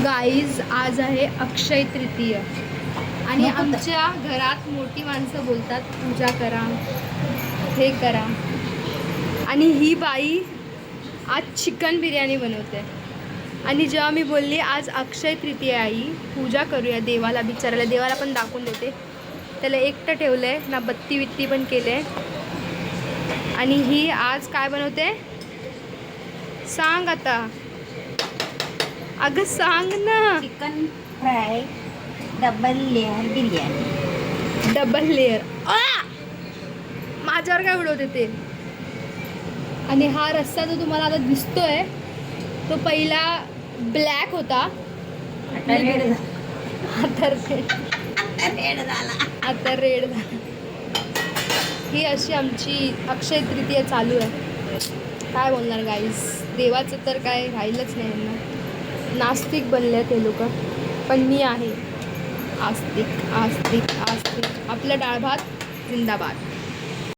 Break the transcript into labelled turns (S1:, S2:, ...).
S1: Guys आज आहे अक्षय तृतीय आणि आमच्या घरात मोठी माणसं बोलतात पूजा करा, हे करा. आणि ही बाई आज चिकन बिर्याणी बनवते. आणि जेव्हा मी बोलली आज अक्षय तृतीय आई पूजा करूया देवाला, बिचारायला देवाला पण दाखवून देते, त्याला एकटं ठेवलं आहे ना, बत्ती बित्ती पण केले. आणि ही आज काय बनवते सांग आता. अगं सांग ना.
S2: Chicken fry double layer biryani.
S1: Double layer. माझ्यावर काय उडवते ते. आणि हा रस्सा जो तुम्हाला आता दिसतोय तो पहिला ब्लॅक होता,
S2: आता रेड झाला.
S1: आता रेड झाला. ही अशी आमची अक्षय तृतीया चालू आहे. काय बोलणार गाईस, देवाचं तर काय राहिलंच नाही यांना. नास्तिक बनले ते लोक, पण मी आहे आस्तिक आस्तिक आस्तिक. आपलं डाळ भात जिंदाबाद.